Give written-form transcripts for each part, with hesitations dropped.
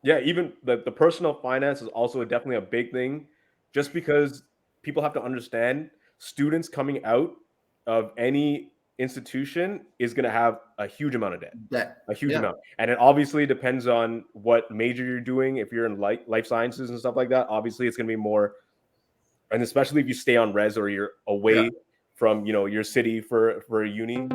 Yeah, even the personal finance is also definitely a big thing, just because people have to understand students coming out of any institution is going to have a huge amount of debt, That a huge yeah. amount, and it obviously depends on what major you're doing. If you're in life sciences and stuff like that, obviously it's going to be more, and especially if you stay on res or you're Yeah. away from your city for a uni.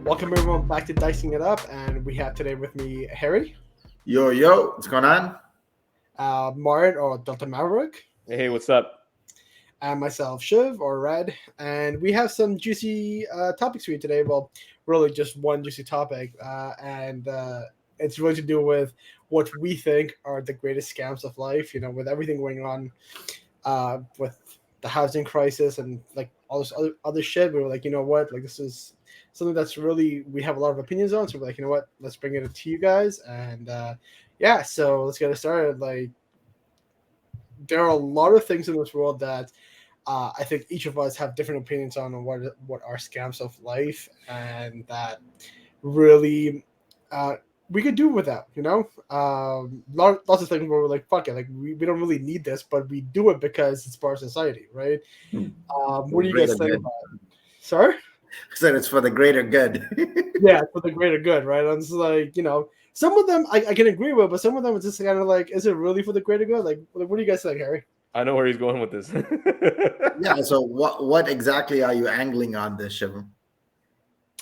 Welcome everyone back to Dicing It Up, and we have today with me Harry, Yo, what's going on? Marin or Delta Maverick, Hey, what's up? and myself Shiv or Red, and we have some juicy topics for you today. Well, really just one juicy topic, and it's really to do with what we think are the greatest scams of life. You know, with everything going on, with the housing crisis and like all this other shit, we were like, you know what, like this is something that's really we have a lot of opinions on. So we're like, you know what, let's bring it to you guys, and yeah, so let's get it started. Like, there are a lot of things in this world that I think each of us have different opinions on what are scams of life, and that really uh, we could do without. You know, lots of things where we're like, fuck it, like we don't really need this, but we do it because it's part of society, right? For What the do you guys greater think good. about it? Sorry? Said it's for the greater good. Yeah, for the greater good, right? And it's like, you know, some of them I can agree with, but some of them it's just kind of like, is it really for the greater good? Like what do you guys think, Harry? I know where he's going with this. Yeah. So what exactly are you angling on this, Shivam?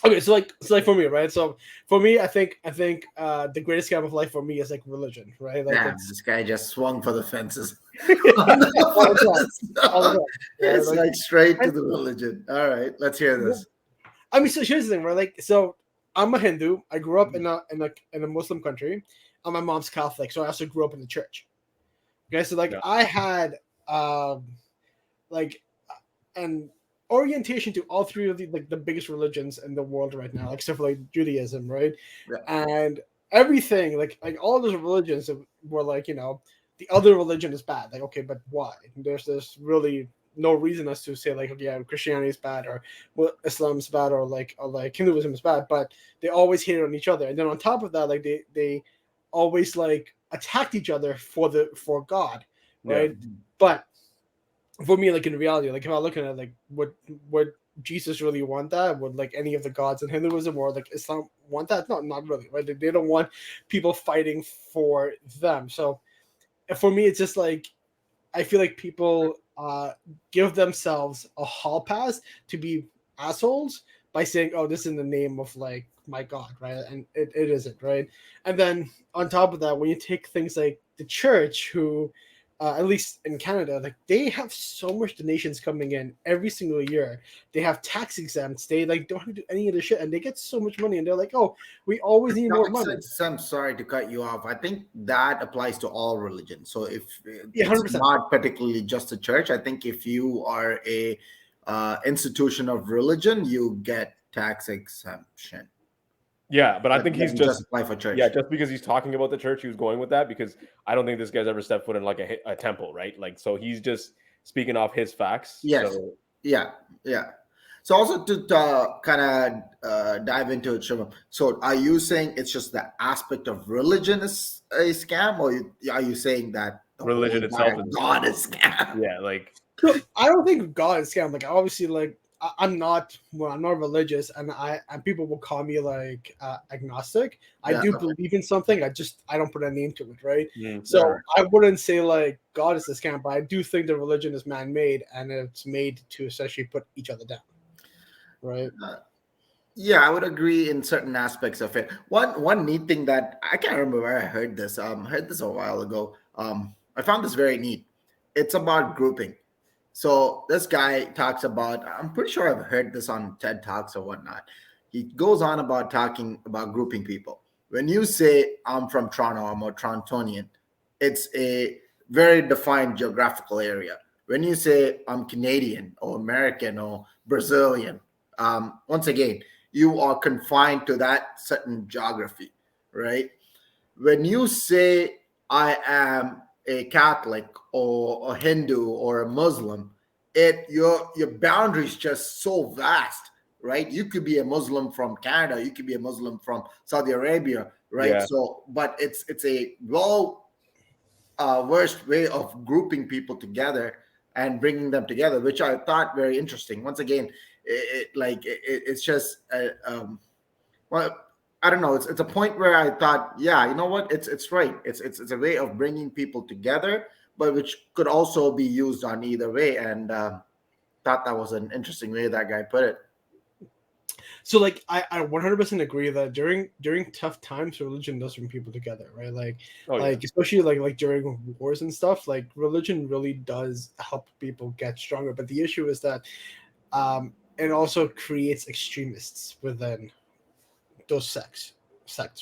Okay, so like for me, right? So for me, I think the greatest scam of life for me is like religion, right? Like Damn, it's this guy just swung for the fences. all the time, all the time, right? It's Like, like straight to and, the religion. All right, let's hear this. I mean, so here's the thing, right? Like, so I'm a Hindu. I grew up in a Muslim country, and my mom's Catholic, so I also grew up in the church. Okay, so like Yeah. I had um like an orientation to all three of the biggest religions in the world right now, except for like Judaism, right? Yeah. And everything like all those religions were like, you know, the other religion is bad. Like, okay, but why? There's really no reason as to say like, okay, yeah, Christianity is bad, or well, Islam is bad, or like Hinduism is bad, but they always hate on each other. And then on top of that, like they always like attacked each other for God, Yeah. right? But for me, like in reality, like if I look at it, like would Jesus really want that? Would like any of the gods in Hinduism or like Islam want that? Not really, right? They don't want people fighting for them. So for me, it's just like I feel like people give themselves a hall pass to be assholes by saying, "Oh, this is in the name of like my God," right? And it isn't, right? And then on top of that, when you take things like the church, who at least in Canada, like they have so much donations coming in every single year. They have tax exempts. They like don't have to do any of the shit, and they get so much money. And they're like, "Oh, we always need more money." I'm sorry to cut you off. I think that applies to all religions. So if Yeah, it's 100%. not particularly just a church, I think if you are a institution of religion, you get tax exemption. Yeah, but I That think he's doesn't just just apply for yeah, church. just because he's talking about the church, he was going with that because I don't think this guy's ever stepped foot in like a temple, right? Like, so he's just speaking off his facts. Yes. So Yeah. Yeah. So also to kind of dive into it, Shivam. So are you saying it's just the aspect of religion is a scam, or are you saying that the whole religion itself entire is a God scam. is scam? Yeah, like So I don't think God is scam. Like obviously, like I'm not. Well, I'm not religious, and people will call me like agnostic. I Yeah. do Okay. believe in something. I don't put a name to it, right? All So right. I wouldn't say like God is a scam, but I do think the religion is man made and it's made to essentially put each other down, right? Uh, yeah, I would agree in certain aspects of it. One neat thing that I can't remember where I heard this. Heard this a while ago. I found this very neat. It's about grouping. So this guy talks about. I'm pretty sure I've heard this on TED Talks or whatnot. He goes on about talking about grouping people. When you say I'm from Toronto, I'm a Torontonian, it's a very defined geographical area. When you say I'm Canadian or American or Brazilian, once again, you are confined to that certain geography, right? When you say I am a Catholic or a Hindu or a Muslim, your boundaries just so vast, right? You could be a Muslim from Canada, you could be a Muslim from Saudi Arabia, right? Yeah. So, but it's a worst way of grouping people together and bringing them together, which I thought very interesting. Once again, it's just well, I don't know. It's a point where I thought, yeah, you know what? It's right. It's a way of bringing people together, but which could also be used on either way. And thought that was an interesting way that guy put it. So like I 100% agree that during tough times religion does bring people together, right? Oh yeah. Like especially like during wars and stuff, like religion really does help people get stronger. But the issue is that it also creates extremists within those sects,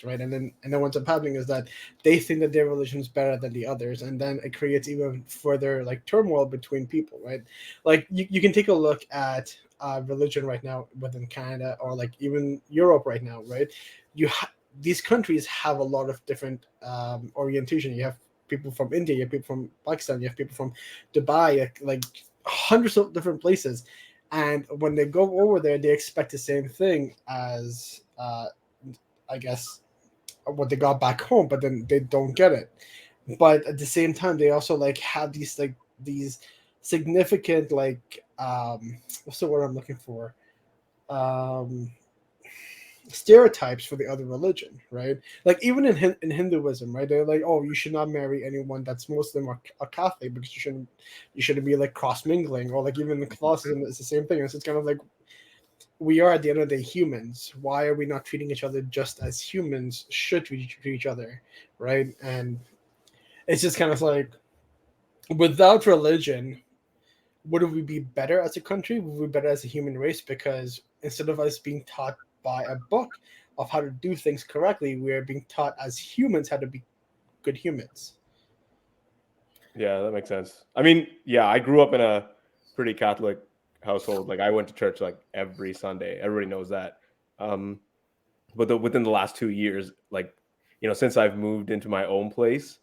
right? And then what's up happening is that they think that their religion is better than the others, and then it creates even further like turmoil between people, right? Like you can take a look at religion right now within Canada or like even Europe right now, right? These countries have a lot of different orientation. You have people from India, you have people from Pakistan, you have people from Dubai, like hundreds of different places. And when they go over there, they expect the same thing as I guess what they got back home, but then they don't get it. But at the same time, they also like have these significant like what's the word I'm looking for? Um, Stereotypes for the other religion, right? Like even in Hinduism, right? They're like, oh, you should not marry anyone that's Muslim or Catholic because you shouldn't be like cross mingling, or like even in Catholicism, it's the same thing. It's kind of like we are at the end of the day humans. Why are we not treating each other just as humans should treat each other, right? And it's just kind of like without religion, would we be better as a country? Would we be better as a human race? Because instead of us being taught by a book of how to do things correctly, we are being taught as humans how to be good humans. Yeah, that makes sense. I mean, yeah, I grew up in a pretty Catholic household. Like I went to church like every Sunday. Everybody knows that. Um, but within the last 2 years, like since I've moved into my own place,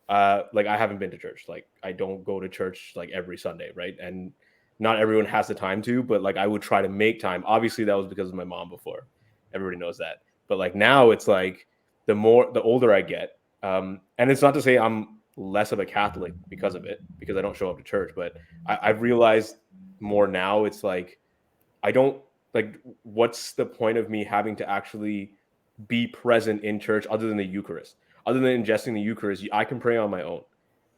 like I haven't been to church. Like I don't go to church like every Sunday, right? And not everyone has the time to, but like I would try to make time. Obviously, that was because of my mom before. Everybody knows that. But like now, it's like the older I get, and it's not to say I'm less of a Catholic because of it, because I don't show up to church. But I've realized more now. It's like I don't like. What's the point of me having to actually be present in church other than the Eucharist? Other than ingesting the Eucharist, I can pray on my own.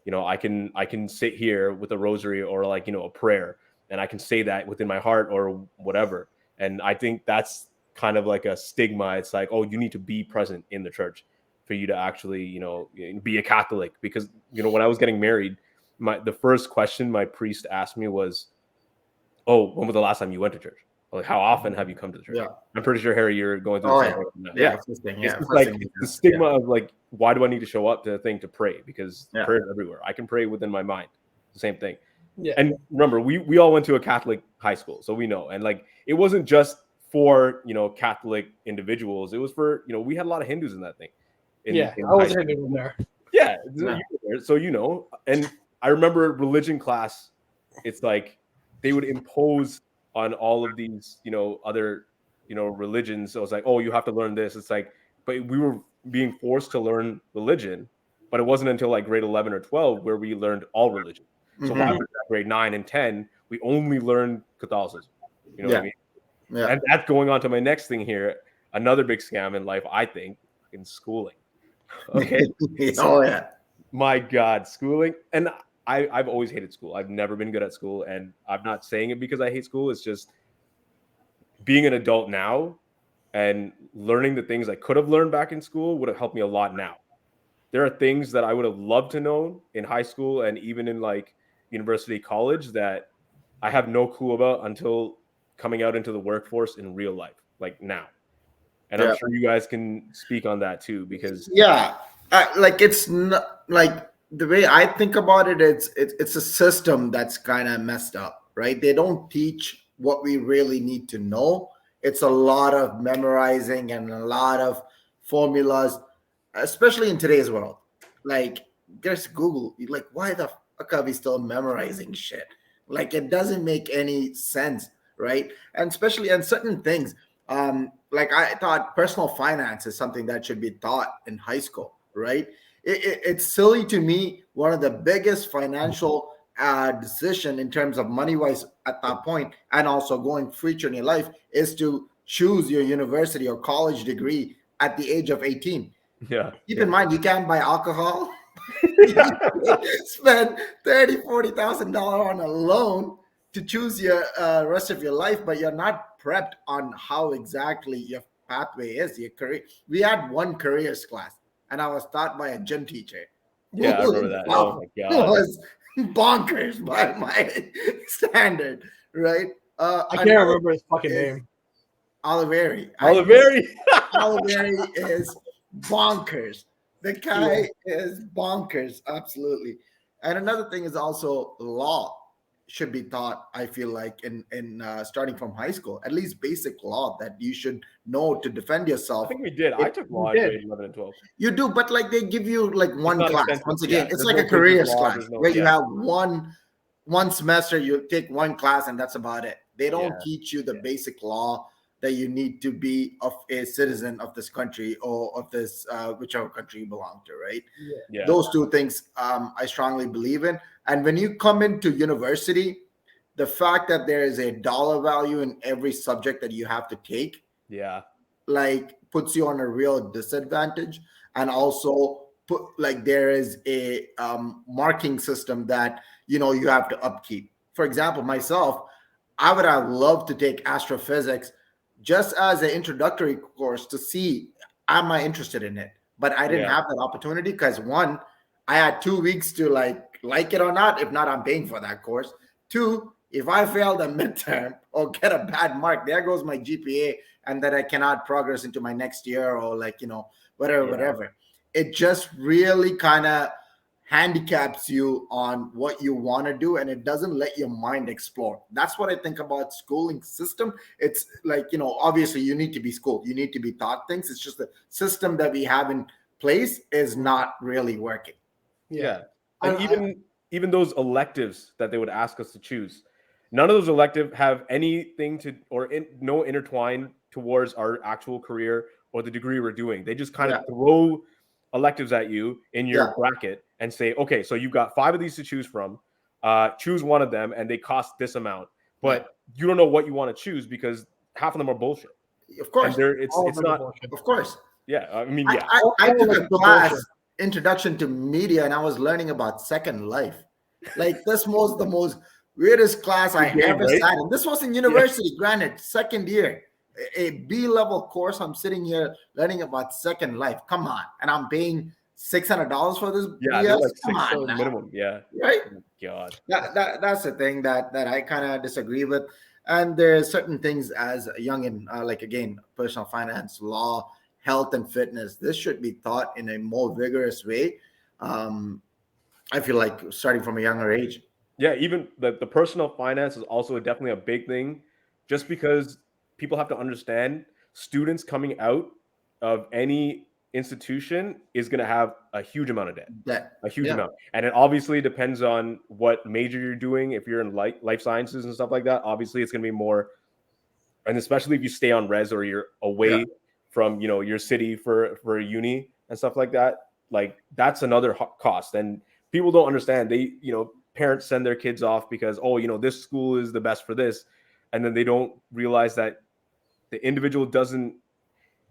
I can sit here with a rosary or like a prayer, and I can say that within my heart or whatever. And I think that's kind of like a stigma. It's like, oh, you need to be present in the church for you to actually be a Catholic. Because when I was getting married, the first question my priest asked me was, oh, when was the last time you went to church? Like, how often have you come to the church? Yeah. I'm pretty sure, Harry, you're going through Oh the same yeah. thing. Yeah. Yeah. First thing. It's Yeah. just First like thing. it's the stigma of like, why do I need to show up to the thing to pray? Because Yeah. prayer is everywhere. I can pray within my mind. The same thing. Yeah. And remember, we all went to a Catholic high school, so we know. And like, it wasn't just for Catholic individuals. It was for we had a lot of Hindus in that thing. Yeah, In I was high a Hindu there. yeah, Yeah. so and I remember religion class. It's like they would impose on all of these, other, religions. So it's like, oh, you have to learn this. It's like, but we were being forced to learn religion, but it wasn't until like grade 11 or 12 where we learned all religion. So why Mhm. would grade 9 and 10 we only learned Catholicism? You know what I Yeah. mean? Yeah. And that's going on to my next thing here. Another big scam in life, I think, in schooling. Okay. Oh yeah. My God, schooling. And I've always hated school. I've never been good at school. And I'm not saying it because I hate school. It's just being an adult now and learning the things I could have learned back in school would have helped me a lot now. There are things that I would have loved to know in high school and even in like university, college that I have no clue about until coming out into the workforce in real life, like now. And I'm Yeah. sure you guys can speak on that too, because Yeah. Like it's not like the way I think about it. It's a system that's kind of messed up, right? They don't teach what we really need to know. It's a lot of memorizing and a lot of formulas, especially in today's world. Like just Google. You're like, why the fuck are we still memorizing shit? Like, it doesn't make any sense, right? And especially on certain things. Like I thought personal finance is something that should be taught in high school, right? It's silly to me. One of the biggest financial decision in terms of money wise at that point, and also going future in your life, is to choose your university or college degree at the age of 18. Yeah. Keep Yeah. in mind, you can't buy alcohol. Yeah. Spend 30, $40,000 on a loan to choose your rest of your life, but you're not prepped on how exactly your pathway is, your career. We had one careers class, and I was taught by a gym teacher Yeah, I who remember that. Oh himself my god. was bonkers by my standard, right? I can't Another remember his fucking is name. Oliveri. Oliveri. Oliveri is bonkers. The guy is bonkers, absolutely. And another thing is also law should be taught. I feel like in starting from high school, at least basic law that you should know to defend I yourself. think we did. I took law in grade 11 and 12. You do, but like they give you like It's one not class. extensive. Once Yeah, again, it's there's like no a careers business law. class There's no. where you Yeah. have one semester. You take one class, and that's about it. They don't Yeah. teach you the basic law that you need to be of a citizen of this country or of this whichever country you belong to, right? Yeah. Those two things I strongly believe in. And when you come into university, the fact that there is a dollar value in every subject that you have to take, Yeah. like, puts you on a real disadvantage. And also put, like, there is a marking system that you have to upkeep. For example, myself, I would have loved to take astrophysics just as an introductory course to see am I interested in it, but I didn't Yeah. have that opportunity because, one, I had 2 weeks to like it or not. If not, I'm paying for that course. Two, if I fail the midterm or get a bad mark, there goes my GPA, and that I cannot progress into my next year, or Yeah. whatever. It just really kind of handicaps you on what you want to do, and it doesn't let your mind explore. That's what I think about schooling system. It's like, obviously you need to be schooled, you need to be taught things. It's just the system that we have in place is not really working. Yeah. And And even those electives that they would ask us to choose, none of those electives have anything to no intertwine towards our actual career or the degree we're doing. They just kind of throw electives at you in your bracket and say, okay, so you've got 5 of these to choose from. Choose one of them, and they cost this amount. But you don't know what you want to choose because half of them are bullshit. Of course. And it's not. Of course. Yeah, I mean, yeah. I took a class, Introduction to Media, and I was learning about Second Life. Like, this was the most weirdest class I ever sat in. This was in university, granted, second year, a B-level course. I'm sitting here learning about Second Life. Come on, and I'm paying $600 for this. Yeah, BS? they're like Come on $6 minimum. Yeah, right. Oh, God, That's the thing that I kind of disagree with. And there's certain things as a youngin, like, again, personal finance, law, health and fitness. This should be taught in a more vigorous way. I feel like starting from a younger age. Yeah, even the personal finance is also definitely a big thing, just because people have to understand students coming out of any institution is going to have a huge amount of debt, a huge amount. And it obviously depends on what major you're doing. If you're in life sciences and stuff like that, obviously it's going to be more, and especially if you stay on res or you're away from your city for uni and stuff like that, like that's another cost. And people don't understand. They parents send their kids off because this school is the best for this, and then they don't realize that the individual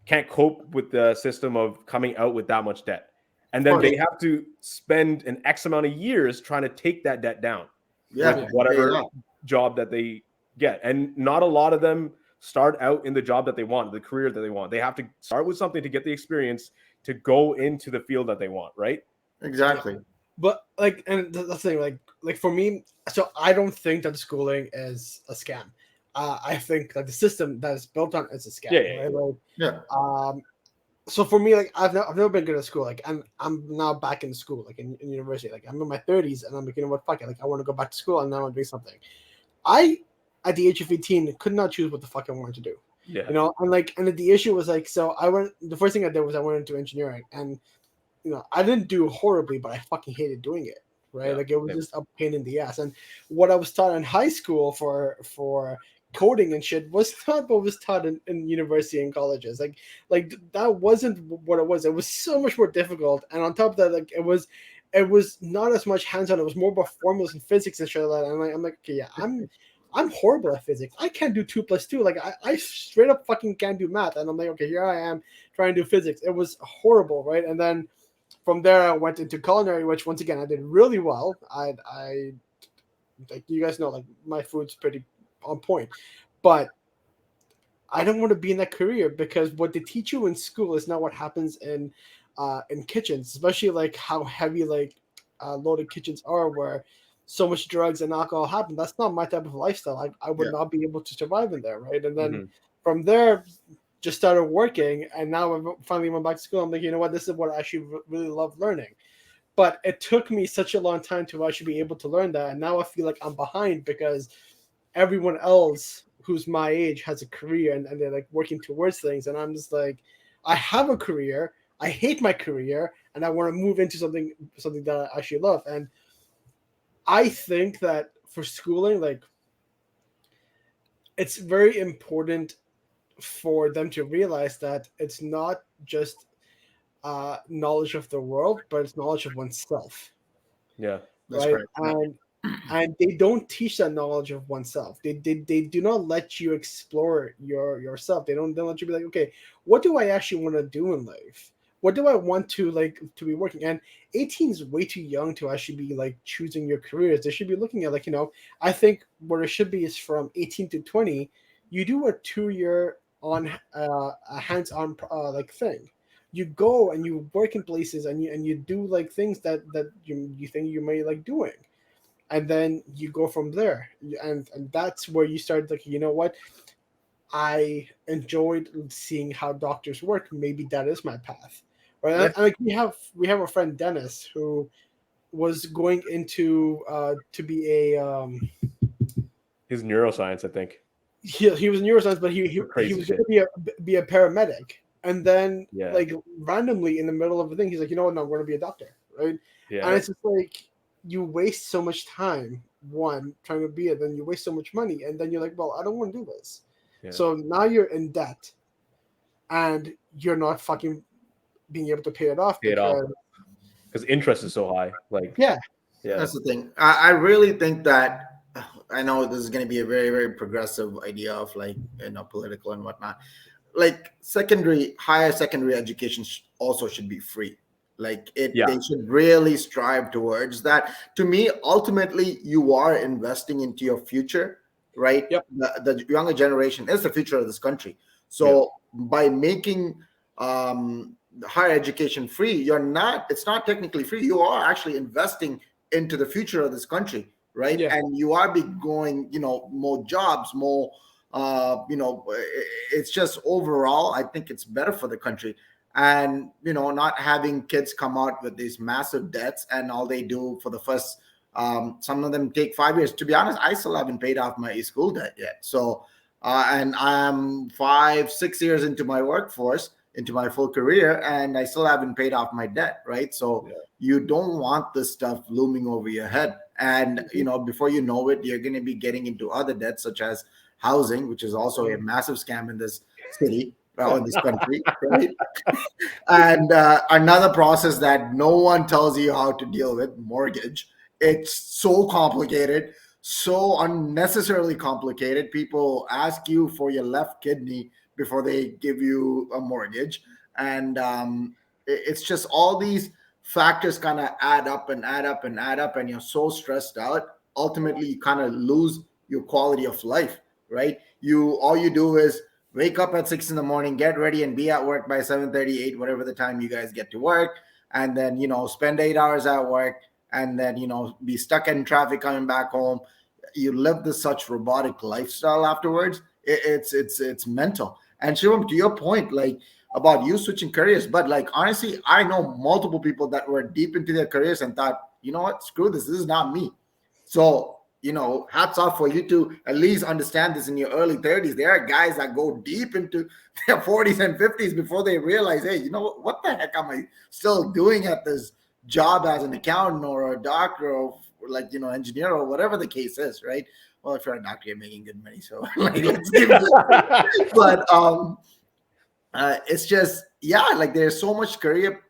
can't cope with the system of coming out with that much debt, and then they have to spend an X amount of years trying to take that debt down with whatever job that they get. And not a lot of them start out in the job that they want, the career that they want. They have to start with something to get the experience to go into the field that they want, right? Exactly. But and the thing, like for me, so I don't think that the schooling is a scam. I think that the system that is built on is a scam. So for me, like I've never been good at school. Like I'm now back in school, like in university. Like I'm in my 30s, and I'm like, what, fuck it. Like I want to go back to school, and now I'm doing something. I, at the age of 18, could not choose what the fuck I wanted to do. Yeah. And the issue was like, so the first thing I did was I went into engineering, and I didn't do horribly, but I fucking hated doing it. Right, Yeah. like it was Same. just a pain in the ass. And what I was taught in high school for coding and shit was not what was taught in university and colleges. Like that wasn't what it was. It was so much more difficult. And on top of that, like it was not as much hands on. It was more about formulas and physics and shit like that. And I'm like, okay, yeah, I'm horrible at physics. I can't do 2 plus 2. Like I straight up fucking can't do math. And I'm like, okay, here I am trying to do physics. It was horrible, right? And then from there, I went into culinary, which once again I did really well. I like you guys know, like my food's pretty on point, but I don't want to be in that career because what they teach you in school is not what happens in kitchens, especially like how heavy like loaded kitchens are, where so much drugs and alcohol happen. That's not my type of lifestyle. I would Yeah. not be able to survive in there, right? And then Mhm. from there, just started working, and now I finally went back to school. I'm like, you know what, this is what I actually really love learning. But it took me such a long time to actually be able to learn that, and now I feel like I'm behind because everyone else who's my age has a career, and they're like working towards things, and I'm just like, I have a career, I hate my career, and I want to move into something that I actually love. And I think that for schooling, like it's very important for them to realize that it's not just knowledge of the world, but it's knowledge of oneself, Yeah. That's right? correct. Yeah. And they don't teach that knowledge of oneself. They do not let you explore yourself. They don't let you be like, okay, what do I actually want to do in life? What do I want to like to be working? And 18 is way too young to actually be like choosing your careers. They should be looking at like, I think what it should be is from 18 to 20, you do a 2 year on a hands-on like thing. You go and you work in places, and you do like things that you think you may like doing, and then you go from there. And that's where you start like, you know what, I enjoyed seeing how doctors work, maybe that is my path, right? Yeah. And like we have a friend Dennis who was going into to be a His neuroscience, I think. he was neuroscience, but he Crazy was going shit. to be a paramedic, and then Yeah. like randomly in the middle of a thing he's like, you know what, no, I'm going to be a doctor, right? And Yeah. it's just like you waste so much time one trying to be it, then you waste so much money, and then you're like, well, I don't want to do this. Yeah. So now you're in debt, and you're not fucking being able to pay it off Pay it off. because Because interest is so high. Like, yeah, yeah. That's the thing. I really think that I know this is going to be a very, very progressive idea of like, political and whatnot. Like higher secondary education also should be free. Like Yeah. they should really strive towards that. To me, ultimately, you are investing into your future, right? Yep. The younger generation is the future of this country. So by making higher education free, it's not technically free. You are actually investing into the future of this country, right? yeah, And you are be going, more jobs, more it's just overall, I think it's better for the country. And not having kids come out with these massive debts, and all they do for the first some of them take 5 years. To be honest, I still haven't paid off my school debt yet. So and I'm 5 6 years into my workforce, into my full career, and I still haven't paid off my debt, right? So Yeah. you don't want this stuff looming over your head. And before you know it, you're going to be getting into other debts, such as housing, which is also a massive scam in this city, well, in this country, right? And another process that no one tells you how to deal with, mortgage. It's so complicated, so unnecessarily complicated. People ask you for your left kidney before they give you a mortgage. And it's just all these factors kind of add up and add up and add up, and you're so stressed out. Ultimately, you kind of lose your quality of life, right? All you do is wake up at 6 in the morning, get ready, and be at work by 7:38, whatever the time you guys get to work, and then spend 8 hours at work, and then be stuck in traffic coming back home. You live this such robotic lifestyle afterwards. It's mental. And Shivam, to your point, like about you switching careers, but like honestly, I know multiple people that were deep into their careers and thought, you know what, screw this is not me. So hats off for you to at least understand this in your early 30s. There are guys that go deep into their 40s and 50s before they realize, hey, what the heck am I still doing at this job as an accountant or a doctor or engineer or whatever the case is, right? Well, if you're a doctor, you're making good money, so let's give it. But it's just there's so much career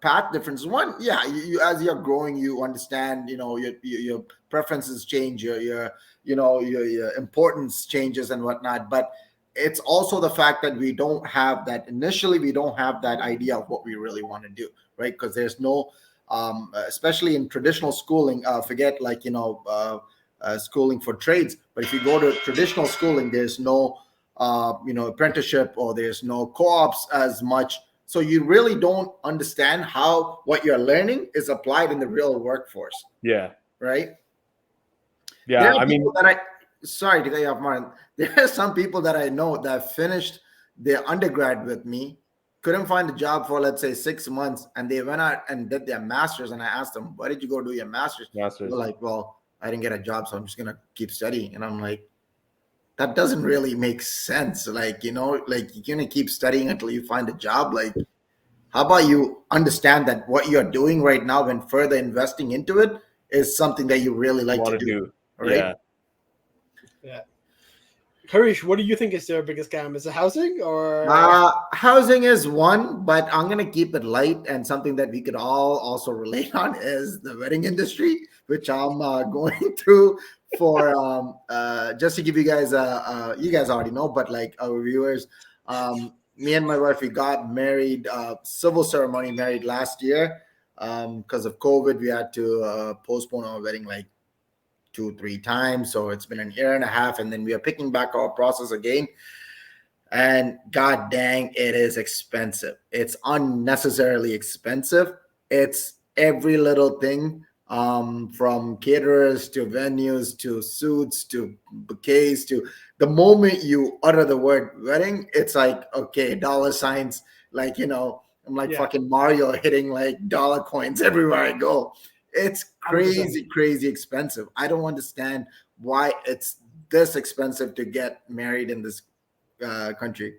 path difference. One, you as you're growing, you understand, your preferences change, your importance changes and whatnot. But it's also the fact that we don't have that idea of what we really want to do, right? Because there's no especially in traditional schooling, forget schooling for trades, but if you go to traditional schooling, there's no apprenticeship, or there's no co-ops as much. So you really don't understand how what you're learning is applied in the real workforce. Yeah. Right. Yeah. Sorry to cut you off, Martin. There are some people that I know that finished their undergrad with me, couldn't find a job for, let's say, 6 months, and they went out and did their master's. And I asked them, why did you go do your master's? They're like, well, I didn't get a job, so I'm just going to keep studying. And I'm like, that doesn't really make sense. You're going to keep studying until you find a job. How about you understand that what you're doing right now and further investing into it is something that you really like to do. Right? Yeah. Harish, what do you think is their biggest scam? Is it housing or? Housing is one, but I'm going to keep it light, and something that we could all also relate on is the wedding industry, which I'm going through for just to give you guys you guys already know, but our viewers, me and my wife, we got married, civil ceremony married last year. Because of COVID, we had to postpone our wedding 2-3 times. So it's been 1.5 years, and then we are picking back our process again. And god dang, it is expensive. It's unnecessarily expensive. It's every little thing, from caterers to venues to suits to bouquets. To the moment you utter the word wedding, it's okay, dollar signs, I'm fucking Mario hitting dollar coins everywhere I go. It's crazy, 100%. Crazy expensive. I don't understand why it's this expensive to get married in this country.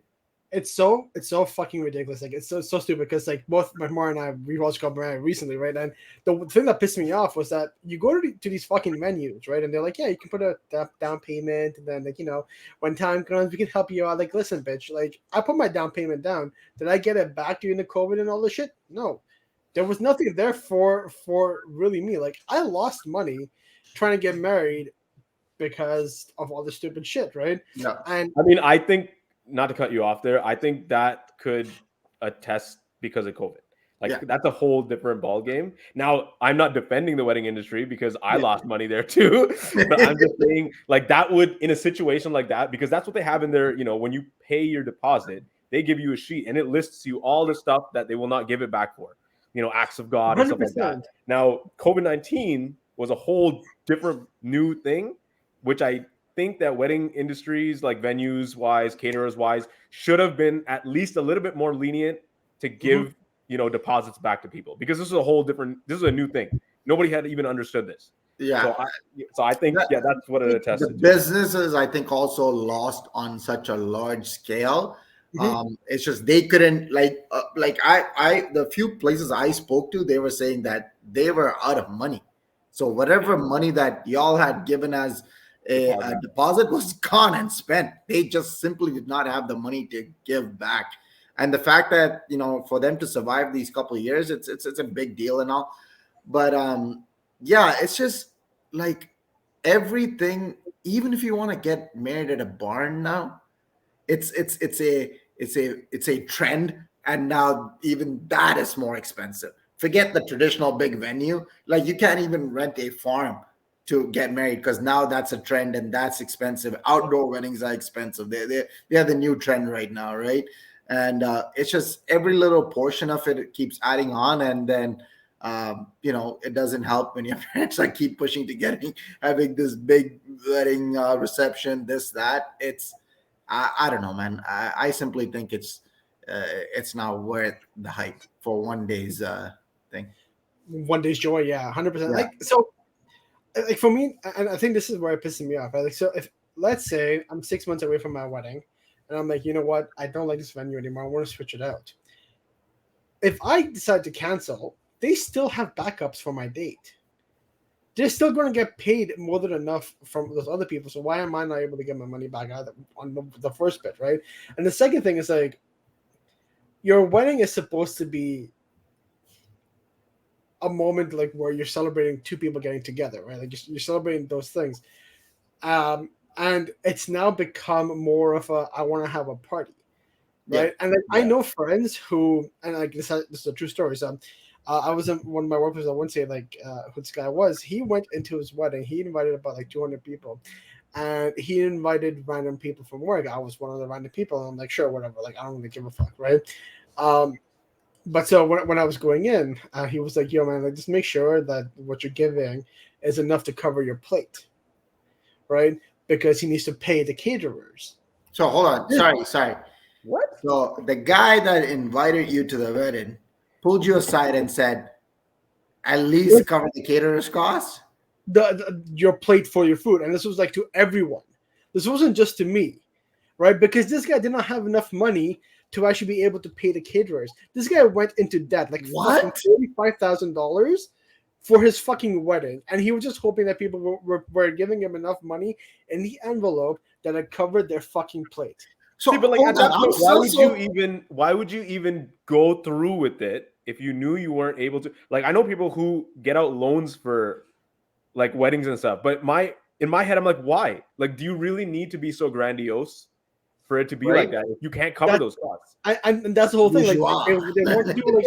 It's so fucking ridiculous. It's so stupid, because both my mom and I, we watched got married recently, right? And the thing that pissed me off was that you go to these fucking venues, right? And they're like, yeah, you can put a down payment, and then when time comes, we can help you out. Listen, bitch, I put my down payment down. Did I get it back during the COVID and all this shit? No, there was nothing there for really me. I lost money trying to get married because of all the stupid shit, right? Yeah. And I think, not to cut you off there, I think that could attest because of COVID. That's a whole different ball game. Now, I'm not defending the wedding industry because I lost money there too. But I'm just saying, that would, in a situation like that, because that's what they have in their, when you pay your deposit, they give you a sheet and it lists you all the stuff that they will not give it back for. Acts of God and 100%. Stuff like that. Now, COVID-19 was a whole different new thing, which I think that wedding industries, venues wise, caterers wise, should have been at least a little bit more lenient to give deposits back to people, because this is a new thing. Nobody had even understood this. Yeah. So I think that's what it attested to. Businesses, I think, also lost on such a large scale. It's just they couldn't the few places I spoke to, they were saying that they were out of money. So whatever money that y'all had given as a deposit was gone and spent. They just simply did not have the money to give back. And the fact that for them to survive these couple of years, it's a big deal and all. But it's just everything. Even if you want to get married at a barn now, it's a trend, and now even that is more expensive. Forget the traditional big venue. You can't even rent a farm to get married, because now that's a trend and that's expensive. Outdoor weddings are expensive. They're the new trend right now, right? And it's just every little portion of it keeps adding on, and then it doesn't help when your parents keep pushing to having this big wedding reception, this, that. It's I don't know, man. I simply think it's not worth the hype for one day's thing. One day's joy, 100%. So like for me, and I think this is where it pisses me off. Right? Like, so if let's say I'm 6 months away from my wedding, and I'm like, you know what, I don't like this venue anymore. I want to switch it out. If I decide to cancel, they still have backups for my date. They're still going to get paid more than enough from those other people. So why am I not able to get my money back out on the first bit, right? And the second thing is like, your wedding is supposed to be a moment like where you're celebrating two people getting together, right? Like you're celebrating those things. And it's now become more of a I want to have a party, right? And like, I know friends who, and like this is a true story. So I was in one of my workplaces. I wouldn't say like who this guy was. He went into his wedding. He invited about like 200 people, and he invited random people from work. I was one of the random people. And I'm like, sure, whatever. Like, I don't really give a fuck, right? But so when I was going in, he was like, yo, man, like, just make sure that what you're giving is enough to cover your plate, right? Because he needs to pay the caterers. So hold on. Sorry. What? So the guy that invited you to the wedding pulled you aside and said, at least cover the caterer's costs? Your plate for your food. And this was like to everyone. This wasn't just to me, right? Because this guy did not have enough money to actually be able to pay the caterers. This guy went into debt, like what? $45,000 for his fucking wedding, and he was just hoping that people were giving him enough money in the envelope that it covered their fucking plate. So, see, but like at that point, why would you even go through with it if you knew you weren't able to? Like, I know people who get out loans for like weddings and stuff, but in my head, I'm like, why? Like, do you really need to be so grandiose for it to be like that if you can't cover those costs? And that's the whole thing. Like they want to do like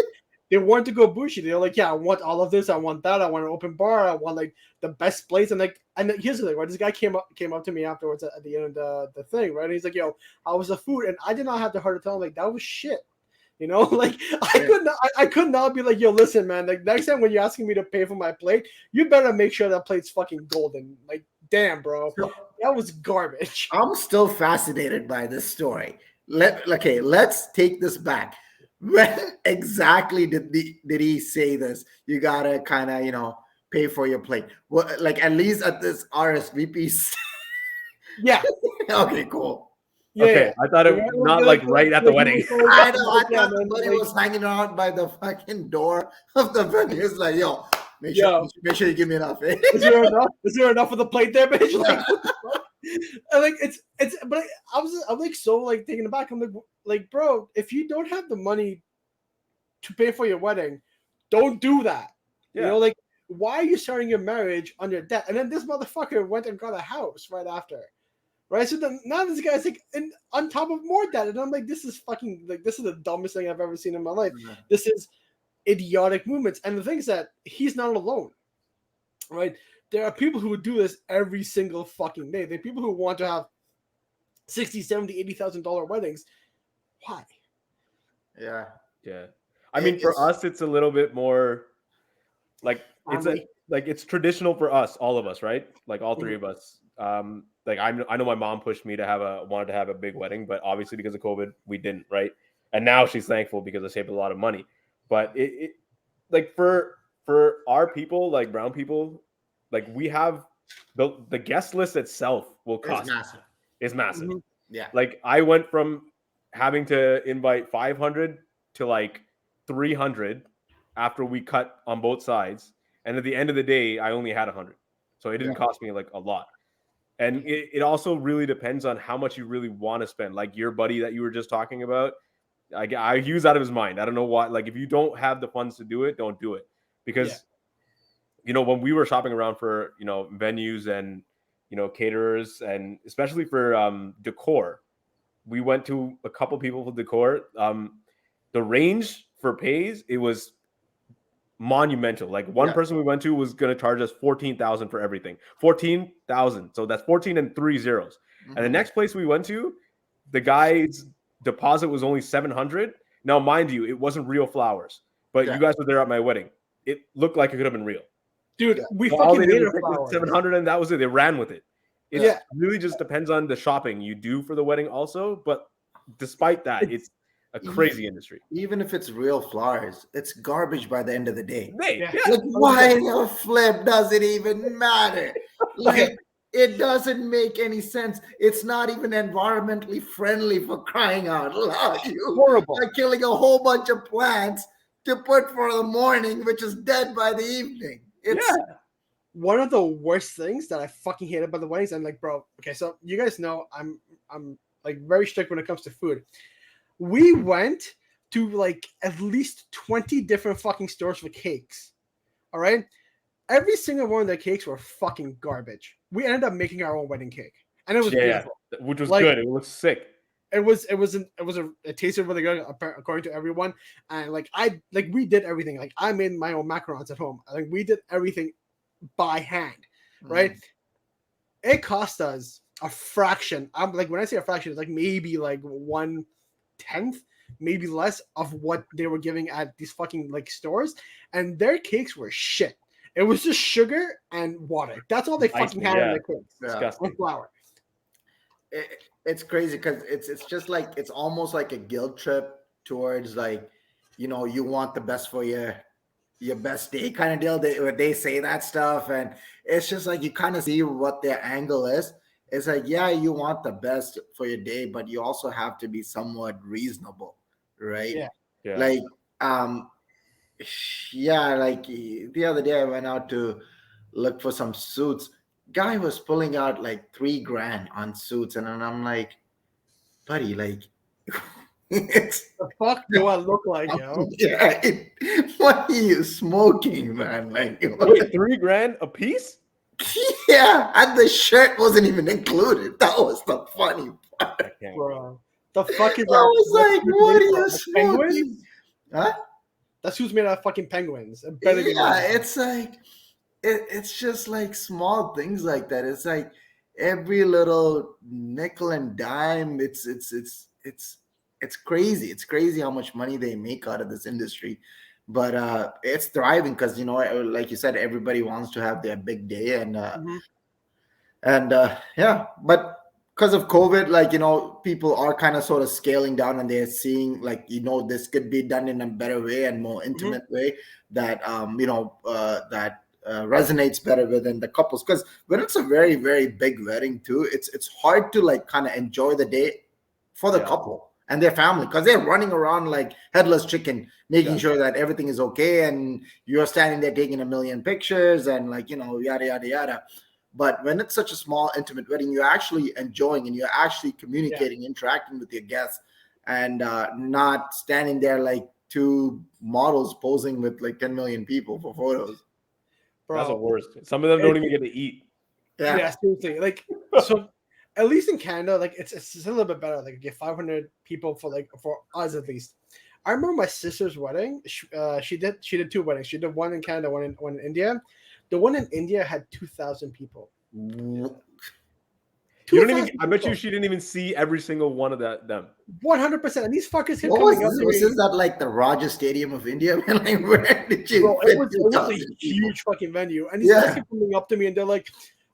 they want to go bushy. They're like, yeah, I want all of this. I want that. I want an open bar. I want like the best place. And like, and here's the thing, right? This guy came up to me afterwards at the end of the thing, right? And he's like, yo, how was the food? And I did not have the heart to tell him like that was shit. You know, like I could not be like, yo, listen, man. Like next time when you're asking me to pay for my plate, you better make sure that plate's fucking golden. Like, damn, bro, that was garbage. I'm still fascinated by this story. Let's take this back. When exactly did he say this? You gotta kind of pay for your plate. Well, like at least at this RSVP. Yeah. Okay. Cool. Yeah, okay, I thought it was not like right at the wedding. I know. I thought somebody was hanging around by the fucking door of the venue. It's like, yo, make sure you give me enough. Is there enough for the plate there, bitch? Like, and like it's but I'm like so like taken aback. I'm like, bro, if you don't have the money to pay for your wedding, don't do that. Yeah. You know, like, why are you starting your marriage under debt? And then this motherfucker went and got a house right after. Right, so then now this guy's like on top of more debt, and I'm like, this is the dumbest thing I've ever seen in my life. Yeah. This is idiotic movements, and the thing is that he's not alone, right? There are people who would do this every single fucking day. There are people who want to have $60,000, $70,000, $80,000 weddings. Why? Yeah. I mean, for us, it's a little bit more like it's traditional for us, all of us, right? Like all three of us. Like I know my mom pushed me to wanted to have a big wedding, but obviously because of COVID, we didn't, right? And now she's thankful because I saved a lot of money. But it like for our people, like brown people, like we have the guest list itself will cost. It's massive. Mm-hmm. Yeah. Like I went from having to invite 500 to like 300 after we cut on both sides, and at the end of the day, I only had 100, so it didn't cost me like a lot. And it also really depends on how much you really want to spend. Like your buddy that you were just talking about, he was out of his mind. I don't know why. Like if you don't have the funds to do it, don't do it. Because, when we were shopping around for, venues and, caterers, and especially for decor, we went to a couple people for decor. The range for pays, it was monumental. Like one person we went to was going to charge us $14,000 for everything. $14,000. So that's 14 and 3 zeros. Mm-hmm. And the next place we went to, the guy's deposit was only $700. Now, mind you, it wasn't real flowers, but you guys were there at my wedding. It looked like it could have been real. Dude, we fucking made it $700, and that was it. They ran with it. It really just depends on the shopping you do for the wedding also. But despite that, A crazy industry. Even if it's real flowers, it's garbage by the end of the day. Yeah. Like, why the flip does it even matter? Like, it doesn't make any sense. It's not even environmentally friendly, for crying out loud. You Horrible. are killing a whole bunch of plants to put for the morning, which is dead by the evening. It's One of the worst things that I fucking hate about the weddings. I'm like, bro, okay, so you guys know I'm like very strict when it comes to food. We went to like at least 20 different fucking stores for cakes. All right. Every single one of the cakes were fucking garbage. We ended up making our own wedding cake, and it was beautiful, which was like, good. It was sick. It tasted really good according to everyone, and we did everything. Like, I made my own macarons at home. Like, we did everything by hand, right? It cost us a fraction. I'm like, when I say a fraction, it's like maybe like 1/10, maybe less of what they were giving at these fucking like stores, and their cakes were shit. It was just sugar and water. That's all they fucking had in the cakes. Disgusting. And flour. It's crazy because it's just like, it's almost like a guilt trip towards, like, you know, you want the best for your best day kind of deal. They say that stuff, and it's just like, you kind of see what their angle is. It's like, yeah, you want the best for your day, but you also have to be somewhat reasonable, right? Yeah. Like, yeah, like the other day I went out to look for some suits. Guy was pulling out like $3,000 on suits, and then I'm like, buddy, like, it's, The fuck do I look like, yo? yeah, what are you smoking, man? Like, Wait, $3,000 a piece? yeah, and the shirt wasn't even included. That was the funny part. Bro, the fuck is I that? was like, what are you Like smoking? penguins? Huh? That suit's made out of fucking penguins. It better be Yeah, mine. it's like, it's just like small things like that. It's like every little nickel and dime. It's crazy. It's crazy how much money they make out of this industry. But it's thriving because, you know, like you said, everybody wants to have their big day, and yeah, but because of COVID, like, you know, people are kind of sort of scaling down, and they're seeing, like, you know, this could be done in a better way and more intimate way that resonates better within the couples. Because when it's a very, very big wedding too, it's hard to like kind of enjoy the day for the couple and their family, because they're running around like headless chicken, making sure that everything is okay, and you're standing there taking a million pictures and, like, you know, yada yada yada. But when it's such a small, intimate wedding, you're actually enjoying and you're actually communicating, interacting with your guests, and not standing there like two models posing with like 10 million people for photos. Bro, that's the worst. Some of them don't even get to eat. Yeah, seriously. Like, so at least in Canada, like, it's a little bit better. Like, you get 500 people for us at least. I remember my sister's wedding. She did 2 weddings. She did one in Canada, one in India. The one in India had 2,000 people. You don't even. I bet you she didn't even see every single one of them. 100%. And these fuckers kept What coming was up this? to Was me. this at like the Rogers Stadium of India? Like, where did you? Bro, it was a 2,000 huge fucking venue, and these guys kept coming up to me, and they're like,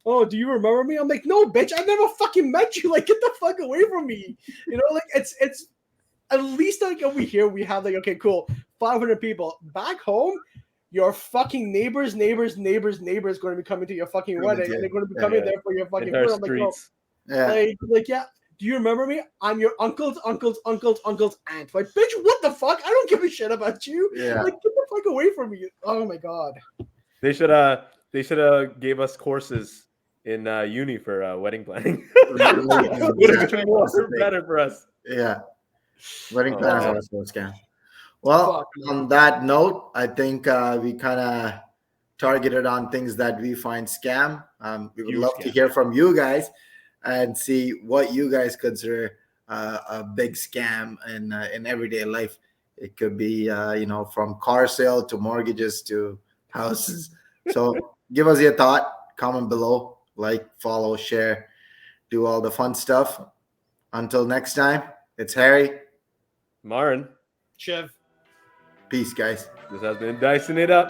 "Oh, do you remember me?" I'm like, "No, bitch, I never fucking met you. Like, get the fuck away from me." You know, like, it's at least like over here we have like, okay, cool, 500 people. Back home, your fucking neighbors going to be coming to your fucking wedding, and they're going to be coming there for your fucking food. I'm like, no, like, yeah. Do you remember me? I'm your uncle's aunt. Like, bitch, what the fuck? I don't give a shit about you. Yeah. Like, get the fuck away from me. Oh my god. They should gave us courses in uni for wedding planning. Would have been more better for us. Yeah. Wedding planners are also a scam. Well, on that note, I think we kind of targeted on things that we find scam. We would love to hear from you guys and see what you guys consider a big scam in everyday life. It could be, from car sale to mortgages to houses. So give us your thought, comment below, like, follow, share, do all the fun stuff. Until next time, it's Harry. Marin. Chev. Peace, guys. This has been Dicing It Up.